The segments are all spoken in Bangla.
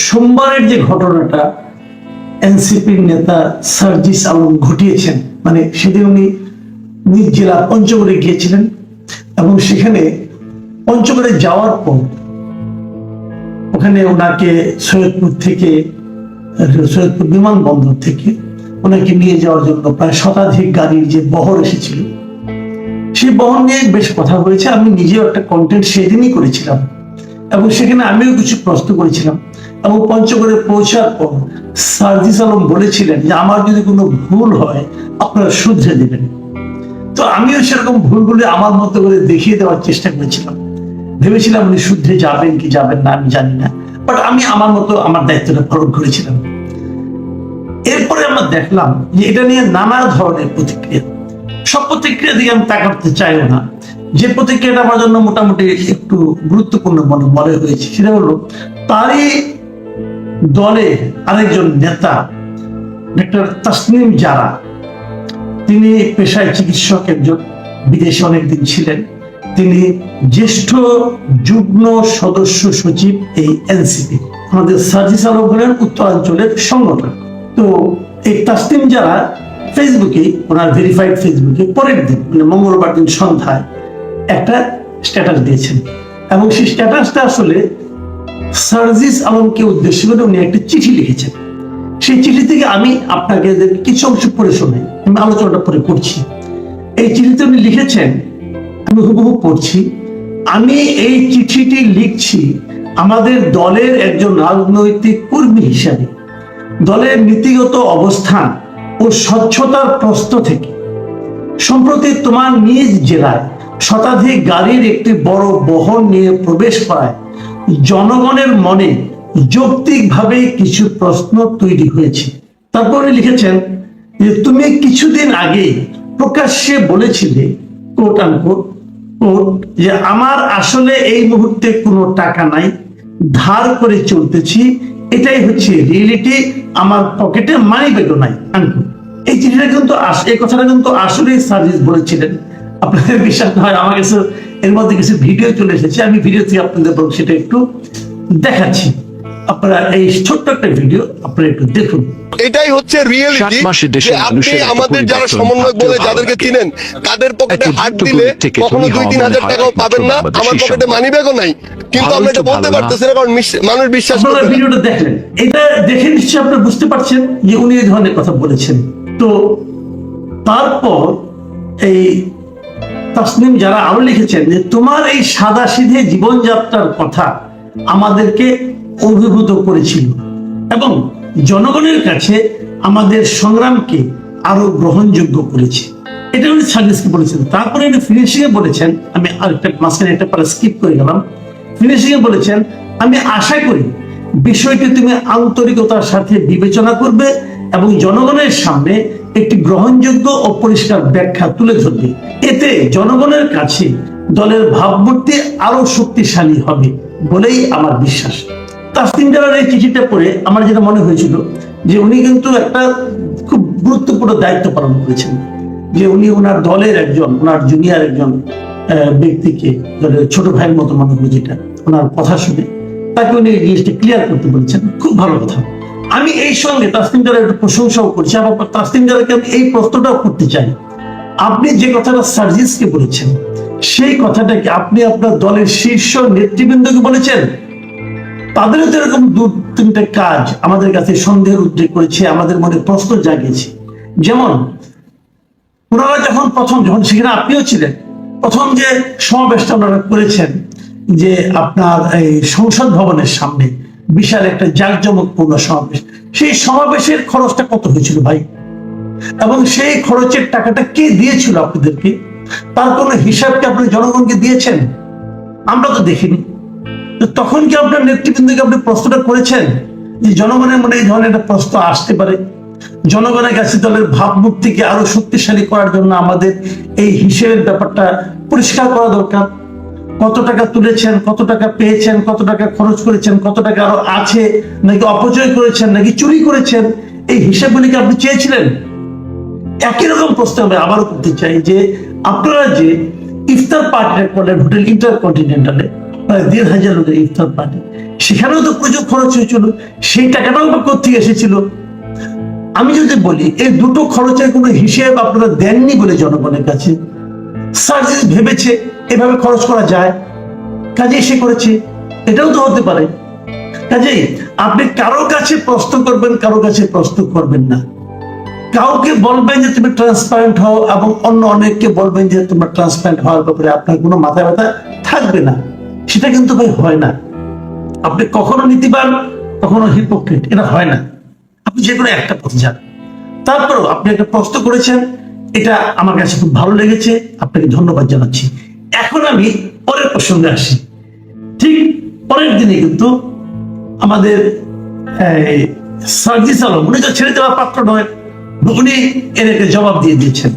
সোমবারের যে ঘটনাটা এনসিপির নেতা সার্জিস আলম ঘটিয়েছেন, মানে সেদিন উনি নিজ জেলা পঞ্চগড়ে গিয়েছিলেন এবং সেখানে পঞ্চগড়ে যাওয়ার পর ওখানে ওনাকে সৈয়দপুর বিমানবন্দর থেকে ওনাকে নিয়ে যাওয়ার জন্য প্রায় শতাধিক গাড়ির যে বহর এসেছিল, সেই বহর নিয়ে বেশ কথা হয়েছে। আমি নিজেও একটা কন্টেন্ট সেদিনই করেছিলাম এবং সেখানে আমিও কিছু প্রশ্ন করেছিলাম এবং পঞ্চগড়ে পৌঁছার পর সার্জিস আলম বলেছিলেন যে আমার যদি কোনো ভুল হয় আপনারা শুধরে দেবেন। তো আমিও সেরকম ভুলগুলি আমার মতো করে দেখিয়ে দেওয়ার চেষ্টা করেছিলাম। ভেবেছিলাম উনি শুধরে যাবেন কি যাবেন না আমি জানি না, বাট আমি আমার মতো আমার দায়িত্বটা পালন করেছিলাম। এরপরে আমরা দেখলাম যে এটা নিয়ে নানা ধরনের প্রতিক্রিয়া। সব প্রতিক্রিয়া দিয়ে আমি তাকাতে চাইও না। যে প্রতিক্রিয়াটা আমার জন্য মোটামুটি একটু গুরুত্বপূর্ণ মনে হয়েছে সেটা হলো তারই দলে আরেকজন নেতা ডক্টর তাসনিম জারা, তিনি পেশায় চিকিৎসক, একজন বিদেশে অনেকদিন ছিলেন। তিনি জ্যেষ্ঠ যুগ্ম সদস্য সচিব এই এনসিপি। আমাদের সার্জিস আলম হলেন উত্তরাঞ্চলের সংগঠন। তো এই তাসনিম জারা ফেসবুকে, ওনার ভেরিফাইড ফেসবুকে পরের দিন মানে মঙ্গলবার দিন সন্ধ্যায় একটা স্ট্যাটাস দিয়েছেন এবং সেই স্ট্যাটাসটা আসলে সার্জিস আলমকে উদ্দেশ্য করে উনি একটা চিঠি লিখেছেন। সেই চিঠি থেকে আমি আপনাকে কিছু অংশ পড়ে শোনাই, আমি আলোচনাটা পরে করছি। এই চিঠিতে উনি লিখেছেন, আমি হুবহু পড়ছি। আমি এই চিঠিটি লিখছি আমাদের দলের একজন রাজনৈতিক কর্মী হিসাবে, দলের নীতিগত অবস্থান ও স্বচ্ছতার প্রশ্ন থেকে। সম্প্রতি তোমার নিজ জেলায় শতাধিক গাড়ির একটি বড় বহর নিয়ে প্রবেশ করায় জনগণের মনে যৌক্তিকভাবে কিছু প্রশ্ন তৈরি হয়েছে। তারপরে লিখেছেন যে তুমি কিছুদিন আগে প্রকাশ্যে বলেছিলে কোট আনকোট যে আমার আসলে এই মুহূর্তে কোনো টাকা নাই, ধার করে চলতেছি, এটাই হচ্ছে রিয়েলিটি, আমার পকেটে মানি ব্যাগও নাই আনকোট। এই চিঠিটা কিন্তু এই কথাটা কিন্তু আসলেই সার্জিস বলেছিলেন। আপনাদের বিশ্বাস না হয়, আমার কাছে এর মধ্যে কিছু ভিডিও চলে এসেছে, আমি ভিডিও থেকে আপনাদের সেটা একটু দেখাচ্ছি। আপনারা এই ছোট্ট একটা ভিডিও আপনারা একটু দেখুন। এটাই হচ্ছে রিয়েলিটি যে আপনি আমাদের যারা সমন্বয় বলে যাদেরকে চিনেন তাদের পকেটে হাত দিলে কখনো 2-3 হাজার টাকাও পাবেন না, আমার পকেটে মানি ব্যাগও নাই, কিন্তু আমরা এটা বলতে পারতেছি না কারণ মানুষ বিশ্বাস করে। আপনারা ভিডিওটা দেখলেন, এটা দেখে নিশ্চয়ই আপনারা বুঝতে পারছেন যে উনি এই ধরনের কথা বলেছেন। তো তারপর এই তাসনিম যারা আরো লিখেছেন যে তোমার এই সাদাসিধে জীবনযাত্রার কথা আমাদেরকে অভিভূত করেছিল এবং জনগণের কাছে আমাদের সংগ্রামকে আরো গ্রহণযোগ্য করেছে। এটা উনি সার্জিসকে বলেছেন। তারপরে উনি ফিনিশিং এ বলেছেন, আমি আরেকটা মাঝখানে একটা পারা স্কিপ করে গেলাম। ফিনিশিং এ বলেছেন, আমি আশা করি বিষয়টি তুমি আন্তরিকতার সাথে বিবেচনা করবে এবং জনগণের সামনে একটি গ্রহণযোগ্য ও পরিষ্কার ব্যাখ্যা তুলে ধরবে। এতে জনগণের কাছে দলের ভাবমূর্তি আরো শক্তিশালী হবে বলেই আমার বিশ্বাস। তাসনিম জারার এই চিঠিটা পড়ে আমার যেটা মনে হয়েছিল যে উনি কিন্তু একটা খুব গুরুত্বপূর্ণ দায়িত্ব পালন করেছেন, যে উনি ওনার দলের একজন, ওনার জুনিয়র একজন ব্যক্তিকে, দলের ছোট ভাইয়ের মতো মনে হয়, যেটা ওনার কথা শুনে তাকে উনি এই জিনিসটা ক্লিয়ার করতে বলেছেন। খুব ভালো কথা। আমি এই সঙ্গে তাসনিম জারার একটু প্রশংসাও করছি, আবার তাসনিম জারাকে আমি এই প্রশ্নটাও করতে চাই, আপনি যে কথাটা সার্জিসকে বলেছেন সেই কথাটাকে আপনি আপনার দলের শীর্ষ নেতৃবৃন্দকে বলেছেন? তাদেরও তো এরকম 2-3টা কাজ আমাদের কাছে সন্দেহের উদ্রেক করেছে, আমাদের মনে প্রশ্ন জাগিয়েছে। যেমন ওনারা যখন সেখানে আপনিও ছিলেন, প্রথম যে সমাবেশটা ওনারা করেছেন যে আপনার এই সংসদ ভবনের সামনে বিশাল একটা জাঁকজমকপূর্ণ সমাবেশ, সেই সমাবেশের খরচটা কত হয়েছিল ভাই? এবং সেই খরচের টাকাটা কে দিয়েছিল আপনাদেরকে? তার কোনো হিসাবকে আপনি জনগণকে দিয়েছেন? আমরা তো দেখিনি। তখন কি আপনার নেতৃবৃন্দকে আপনি প্রশ্নটা করেছেন যে জনগণের মনে এই ধরনের একটা প্রশ্ন আসতে পারে? জনগণের কাছে দলের ভাবমূর্তিকে আরো শক্তিশালী করার জন্য আমাদের এই হিসেবের ব্যাপারটা পরিষ্কার করা দরকার। কত টাকা তুলেছেন, কত টাকা পেয়েছেন, কত টাকা খরচ করেছেন, কত টাকা আরো আছে, নাকি অপচয় করেছেন, নাকি চুরি করেছেন, এই হিসাবগুলিকে আপনি চেয়েছিলেন? একই রকম প্রশ্ন আমি আবারও করতে চাই যে আপনারা যে ইফতার পার্টিটা করলেন হোটেল ইন্টারকন্টিনেন্টালে, প্রায় 1,500 লোকের ইফতার পার্টি, সেখানেও তো প্রচুর খরচ হয়েছিল, সেই টাকাটাও বা কোথেকে এসেছিল? আমি যদি বলি এই দুটো খরচের কোনো হিসেব আপনারা দেননি বলে জনগণের কাছে, সার্জিস ভেবেছে এভাবে খরচ করা যায়, কাজে এসে করেছে, এটাও তো হতে পারে। কাজেই আপনি কারো কাছে প্রশ্ন করবেন, কারো কাছে প্রশ্ন করবেন না। কাউকে বলবেন যে তুমি ট্রান্সপারেন্ট হও এবং অন্য অনেককে বলবেন যে তোমার ট্রান্সপারেন্ট হওয়ার ব্যাপারে আপনার কোনো মাথা ব্যথা থাকবে না, সেটা কিন্তু ভাই হয় না। আপনি কখনো নীতিবান, কখনো হিপোক্রিট, এটা হয় না। আপনি যে কোনো একটা পথে যান। তারপরেও আপনি একটা প্রশ্ন করেছেন, এটা আমার কাছে খুব ভালো লেগেছে, আপনাকে ধন্যবাদ জানাচ্ছি। এখন আমি পরের প্রসঙ্গে আসি। ঠিক পরের দিনে কিন্তু আমাদের সার্জিস আলম, উনি তো ছেড়ে দেওয়ার পাত্র নয়, উনি এর একটা জবাব দিয়ে দিয়েছেন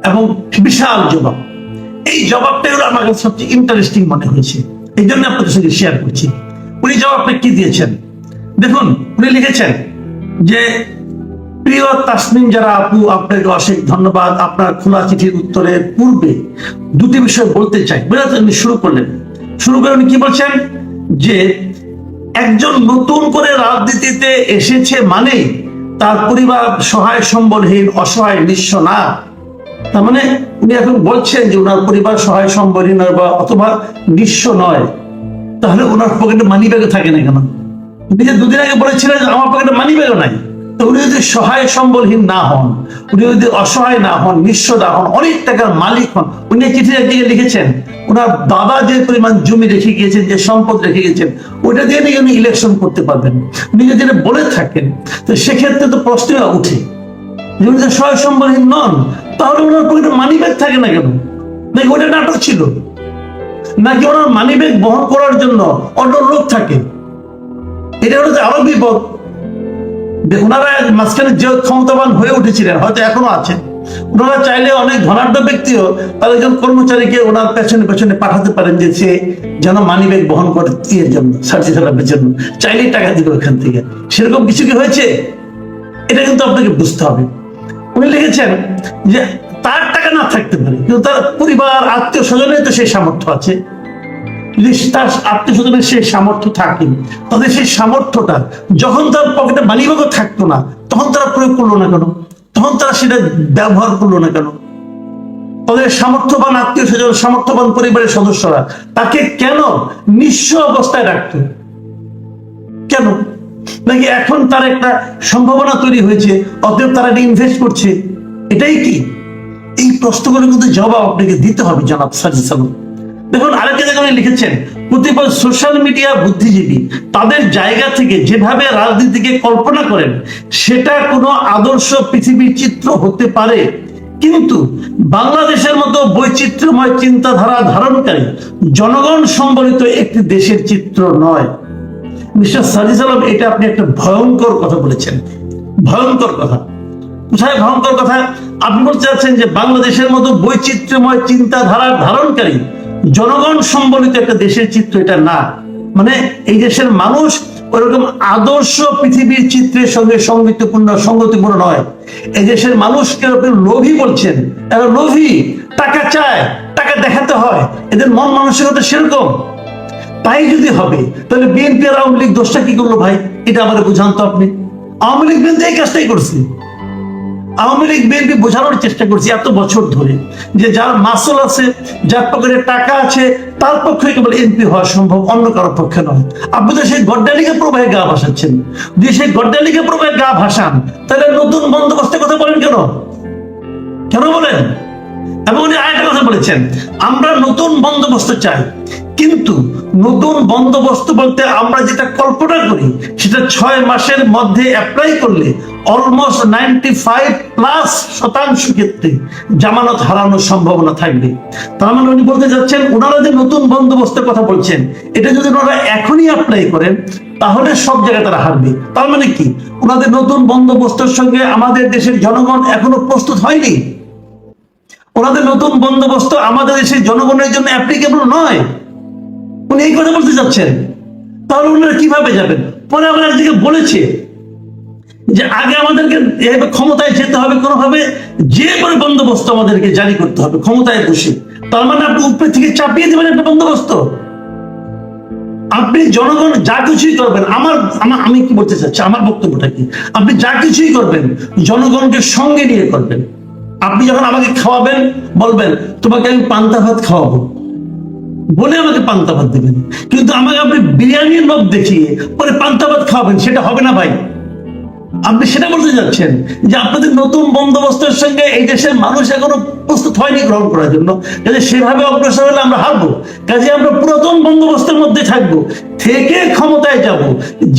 এবং বিশাল জবাব। এই জবাবটাই হলো আমার কাছে সবচেয়ে ইন্টারেস্টিং মনে হয়েছে, এই জন্য আপনাদের সঙ্গে শেয়ার করছি। উনি জবাবটা কি দিয়েছেন দেখুন। উনি লিখেছেন যে, প্রিয় তাসনিম যারা আপু, আপনাকে অশেষ ধন্যবাদ। আপনার খোলা চিঠির উত্তরের পূর্বে দুটি বিষয় বলতে চাই। উনি শুরু করলেন, শুরু করে উনি কি বলছেন যে একজন নতুন করে রাজনীতিতে এসেছে মানে তার পরিবার সহায় সম্বলহীন, অসহায়, নিঃস্ব না। তার মানে উনি এখন বলছেন যে ওনার পরিবার সহায় সম্বলহীন বা অথবা নিঃস্ব নয়। তাহলে ওনার পকেটে মানি ব্যাগও থাকে না কেন? উনি যে দুদিন আগে বলেছিলেন যে আমার পকেটে মানি ব্যাগও নাই। তো উনি যদি সহায় সম্বলহীন না হন, উনি যদি অসহায় না হন, নিঃস্ব না হন, অনেক টাকার মালিক হন, উনি চিঠি একদিকে লিখেছেন ওনার দাদা যে পরিমাণ জমি রেখে গিয়েছেন, যে সম্পদ রেখে গেছেন, ওইটা দিয়ে নিয়ে উনি ইলেকশন করতে পারবেন। উনি যদি বলে থাকেন তো সেক্ষেত্রে তো প্রশ্ন উঠে যে উনি তো সহায় সম্বলহীন নন, তাহলে ওনার পকেটে মানি ব্যাগ থাকে না কেন? নাকি ওটা নাটক ছিল? নাকি ওনার মানি ব্যাগ বহন করার জন্য অন্য লোক থাকে? এটা হচ্ছে আরো বিপদ। ওনারা মাঝখানে যে ক্ষমতাবান হয়ে উঠেছিলেন, হয়তো এখনো আছেন, ওনারা চাইলে অনেক ধনাঢ্য ব্যক্তিও তার একজন কর্মচারীকে ওনার পেছনে পেছনে পাঠাতে পারেন যে সে যেন মানি ব্যাগ বহন করে এর জন্য, সার্জি সালামের জন্য, চাইলেই টাকা দিবে ওখান থেকে। সেরকম কিছু কি হয়েছে? এটা কিন্তু আপনাকে বুঝতে হবে। উনি লিখেছেন যে তার টাকা না থাকতে পারে, কিন্তু তার পরিবার, আত্মীয় স্বজনের তো সেই সামর্থ্য আছে। যদি তার আত্মীয় স্বজনের সেই সামর্থ্য থাকে, তাদের সেই সামর্থ্যটা যখন তার পকেটে মানিব্যাগও থাকতো না, তখন তারা প্রয়োগ করলো না কেন? তখন তারা সেটা ব্যবহার করলো না কেন? তাদের সামর্থ্যবান আত্মীয় স্বজন, সামর্থ্যবান পরিবারের সদস্যরা তাকে কেন নিঃস্ব অবস্থায় রাখতো? কেন? নাকি এখন তার একটা সম্ভাবনা তৈরি হয়েছে, অতএব তারা ইনভেস্ট করছে? এটাই কি? এই প্রশ্নগুলো কিন্তু জবাব আপনাকে দিতে হবে জনাব সার্জিস আলম। দেখুন আরেকটা জায়গায় উনি লিখেছেন, কতিপয় সোশ্যাল মিডিয়া বুদ্ধিজীবী তাদের জায়গা থেকে যেভাবে রাজনীতিকে কল্পনা করেন সেটা কোনো আদর্শ পৃথিবীর চিত্র হতে পারে, কিন্তু বাংলাদেশের মতো বৈচিত্র্যময় চিন্তাধারা ধারণকারী জনগণ সম্বলিত একটি দেশের চিত্র নয়। মিস্টার সার্জিস আলম, এটা আপনি একটা ভয়ঙ্কর কথা বলেছেন। ভয়ঙ্কর কথা। কোথায় ভয়ঙ্কর কথা? আপনি বলতে চাচ্ছেন যে বাংলাদেশের মতো বৈচিত্র্যময় চিন্তাধারার ধারণকারী জনগণ সম্বলিত একটা দেশের চিত্র এটা না। মানে এই দেশের মানুষ ওরকম আদর্শ পৃথিবীর চিত্রের সঙ্গে সঙ্গতিপূর্ণ নয়। এই দেশের মানুষকে আপনি লোভী বলছেন, এরা লোভী, টাকা চায়, টাকা দেখাতে হয়, এদের মন মানসিকতা সেরকম। তাই যদি হবে তাহলে বিএনপি আর আওয়ামী লীগ দোষটা কি করলো ভাই? এটা আমার বুঝান তো আপনি। আওয়ামী লীগ বিএনপি এই কাজটাই করছে। আওয়ামী লীগ বিএনপি বোঝানোর চেষ্টা করছি এত বছর ধরে যে যার মাসল আছে, যার পকেটে টাকা আছে, তার পক্ষে কেবল এমপি হওয়া সম্ভব, অন্য কারোর পক্ষে নয়। আপনি তো সেই গড্ডালিকা প্রবাহে গা ভাসাচ্ছেন। যদি সেই গড্ডালিকা প্রবাহে গা ভাসান তাহলে নতুন বন্দোবস্তের কথা বলেন কেন? কেন বলেন? এবং উনি আরেকটা কথা বলেছেন, আমরা নতুন বন্দোবস্ত চাই, কিন্তু নতুন বন্দোবস্ত বলতে আমরা যেটা কল্পনা করি সেটা 6 মাসের মধ্যে অ্যাপ্লাই করলে অলমোস্ট 95+ ক্ষেত্রে জামানত হারানোর সম্ভাবনা থাকবে। তার মানে উনি বলতে যাচ্ছেন ওনারা যে নতুন বন্দোবস্তের কথা বলছেন, এটা যদি ওনারা এখনই অ্যাপ্লাই করেন তাহলে সব জায়গায় তারা হারবে। তার মানে কি ওনাদের নতুন বন্দোবস্তের সঙ্গে আমাদের দেশের জনগণ এখনো প্রস্তুত হয়নি। ওনাদের নতুন বন্দোবস্ত আমাদের দেশের জনগণের জন্য অ্যাপ্লিকেবল নয়। উনি এই কথা বলতে চাচ্ছেন। তাহলে ওনারা কিভাবে যাবেন? পরে আমরা একদিকে বলেছে যে আগে আমাদেরকে ক্ষমতায় যেতে হবে, কোনোভাবে যে করে বন্দোবস্ত আমাদেরকে জারি করতে হবে ক্ষমতায় বসে। তার মানে আপনি উপরে থেকে চাপিয়ে দেবেন একটা বন্দোবস্ত? আপনি জনগণ যা কিছুই করবেন, আমি কি বলতে চাচ্ছি, আমার বক্তব্যটা কি, আপনি যা কিছুই করবেন জনগণকে সঙ্গে নিয়ে করবেন। আপনি যখন আমাকে খাওয়াবেন বলবেন তোমাকে আমি পান্তা ভাত খাওয়াবো বলে আমাকে পান্তা ভাত দেবেন, কিন্তু আমাকে আপনি বিরিয়ানির লোভ দেখিয়ে পরে পান্তা ভাত খাওয়াবেন, সেটা হবে না ভাই। আপনি সেটা বলতে যাচ্ছেন যে আপনাদের নতুন বন্দোবস্তের সঙ্গে এই দেশের মানুষ এখনো প্রস্তুত হয়নি গ্রহণ করার জন্য, কাজে সেভাবে অগ্রসর হলে আমরা হারবো। কাজে আমরা পুরাতন বন্দোবস্তের মধ্যে থাকবো, থেকে ক্ষমতায় যাব,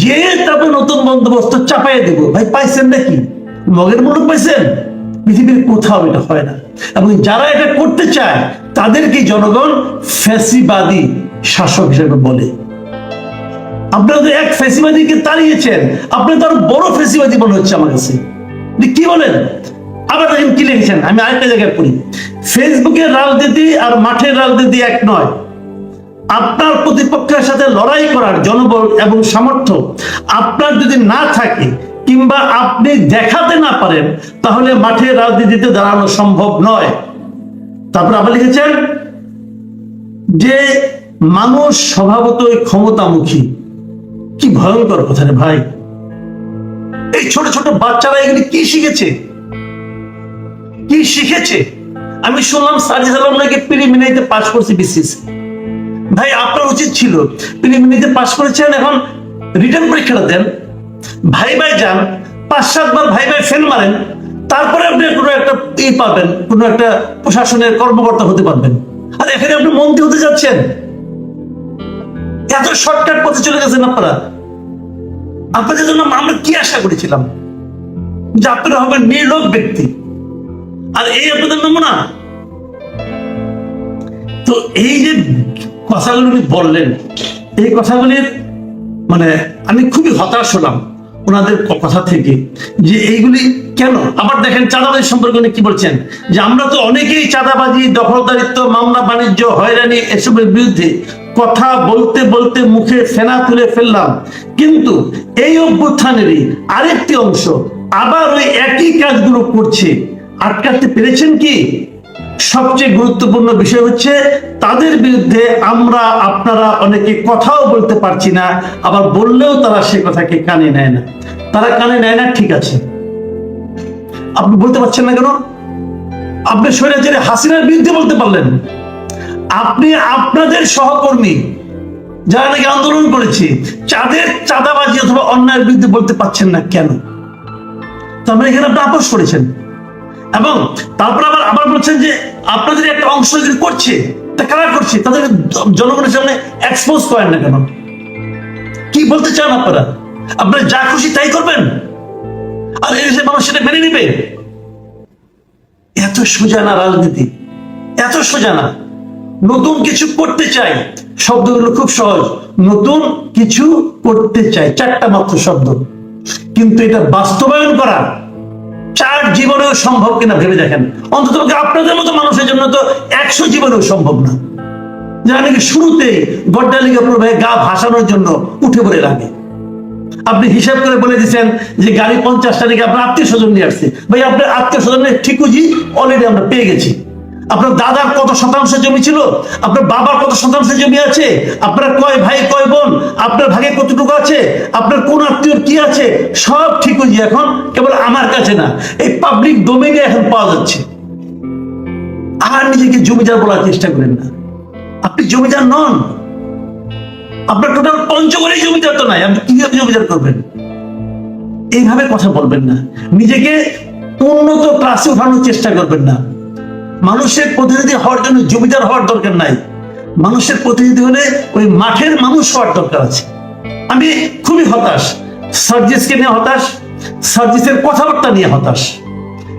যে তারপরে নতুন বন্দোবস্ত চাপাইয়ে দেবো। ভাই পাইছেন নাকি? মগের মুলুক পাইছেন? পৃথিবীর কোথাও এটা হয় না। এবং যারা এটা করতে চায় তাদেরকে জনগণ ফ্যাসিবাদী শাসক হিসেবে বলে। আপনারা তো এক ফ্যাসিবাদীকে তাড়িয়েছেন, আপনি তো আরো বড় ফ্যাসিবাদী মনে হচ্ছে আমার কাছে। কি বলেন? আবার দেখেন কি লিখেছেন, আমি আরেকটা জায়গায় পড়ি, ফেসবুকের রাজনীতি আর মাঠের রাজনীতি এক নয়। আপনার প্রতিপক্ষের সাথে লড়াই করার জনবল এবং সামর্থ্য আপনার যদি না থাকে কিংবা আপনি দেখাতে না পারেন তাহলে মাঠের রাজনীতিতে দাঁড়ানো সম্ভব নয়। তারপর আবার লিখেছেন যে মানুষ স্বভাবতই ক্ষমতামুখী। কি ভয়ঙ্কর কথা রে ভাই! এই ছোট ছোট বাচ্চারা এগুলি কি শিখেছে, কি শিখেছে? আমি শুনলাম সার্জিস আলম নাকি প্রিলিমিনারিতে পাস করছে বিসিএস। ভাই আপনার উচিত ছিল প্রিলিমিনারিতে পাস করেছেন, এখন রিটার্ন পরীক্ষাটা দেন, ভাই যান, 5-7 বার ভাই ফেল মারেন, তারপরে আপনি কোনো একটা পাবেন, কোনো একটা প্রশাসনের কর্মকর্তা হতে পারবেন। আর এখানে আপনি মন্ত্রী হতে যাচ্ছেন, এত শর্টকাট পথে চলে গেছেন আপনারা। আপনাদের জন্য আমরা কি আশা করেছিলাম যে আপনারা হবেন নির্লোভ ব্যক্তি, আর এই আপনাদের নমুনা। তো এই যে কথাগুলি বললেন, এই কথাগুলির মানে আমি খুবই হতাশ হলাম ওনাদের কথা থেকে, যে এইগুলি কেন। আবার দেখেন চাঁদাবাজি সম্পর্কে কি বলছেন, যে আমরা তো অনেকেই চাঁদাবাজি, দখলদারিত্ব, মামলা বাণিজ্য, হয়রানি এসবের বিরুদ্ধে কথা বলতে বলতে মুখে ফেনা তুলে ফেললাম, কিন্তু এই অভ্যুত্থানেরই আরেকটি অংশ আবার ওই একই কাজগুলো করছে। আটকাতে পেরেছেন কি? সবচেয়ে গুরুত্বপূর্ণ বিষয় হচ্ছে তাদের বিরুদ্ধে আমরা আপনারা অনেকে কথাও বলতে পারছি না, আবার বললেও তারা সে কথাকে কানে নেয় না। তারা কানে নেয় না, ঠিক আছে, আপনি বলতে পারছেন না কেন? আপনি স্বৈরাচারী হাসিনার বিরুদ্ধে বলতে পারলেন, আপনি আপনাদের সহকর্মী যারা নাকি আন্দোলন করেছে তাদের চাঁদাবাজি অথবা অন্যায়ের বিরুদ্ধে বলতে পারছেন না কেন? তার মানে এখানে আপনি আপোষ করেছেন, এবং তারপর আবার বলছেন যে আপনাদের একটা অংশ যদি করছে, তা কারা করছে তাদের জনগণের সামনে এক্সপোজ করেন না কেন? কি বলতে চান আপনারা? আপনারা যা খুশি তাই করবেন, আর এই যে মানুষ সেটা মেনে নিবে? এত সোজা না রাজনীতি, এত সোজা না। নতুন কিছু করতে চাই, শব্দগুলো খুব সহজ, নতুন কিছু করতে চাই, 4টা মাত্র শব্দ, কিন্তু এটা বাস্তবায়ন করা 4 জীবনেও সম্ভব কিনা ভেবে দেখেন। অন্তত আপনাদের মতো মানুষের জন্য তো 100 জীবনেও সম্ভব না, যারা নাকি শুরুতে গড্ডালিকা প্রবাহে গা ভাসানোর জন্য উঠে পড়ে লাগে। আপনি হিসাব করে বলে দিচ্ছেন যে গাড়ি 50টা নাকি আপনার আত্মীয় স্বজন নিয়ে আসছে। ভাই আপনার আত্মীয় স্বজনের ঠিকুজি অলরেডি আমরা পেয়ে গেছি। আপনার দাদার কত শতাংশ জমি ছিল, আপনার বাবার কত শতাংশ জমি আছে, আপনার কয় ভাই কয় বোন, আপনার ভাগে কতটুকু আছে, আপনার কোন আত্মীয়র কি আছে, সব ঠিকুজি এখন কেবল আমার কাছে না, এই পাবলিক ডোমেইনে এখন পাওয়া যাচ্ছে। আর নিজেকে জমিদার বলার চেষ্টা করেন না, আপনি জমিদার নন। আপনার টোটাল পঞ্চগড়েই জমিদার তো নাই, আপনি কিভাবে জমিদার করবেন? এইভাবে কথা বলবেন না, নিজেকে উন্নত ক্লাসে উঠানোর চেষ্টা করবেন না। মানুষের প্রতিনিধি হওয়ার জন্য জমিদার হওয়ার দরকার নাই, মানুষের প্রতিনিধি হলে ওই মাঠের মানুষ হওয়ার দরকার আছে। আমি খুবই হতাশ, সার্জিসকে নিয়ে হতাশ, সার্জিসের কথাবার্তা নিয়ে হতাশ,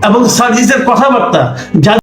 এবং সার্জিসের কথাবার্তা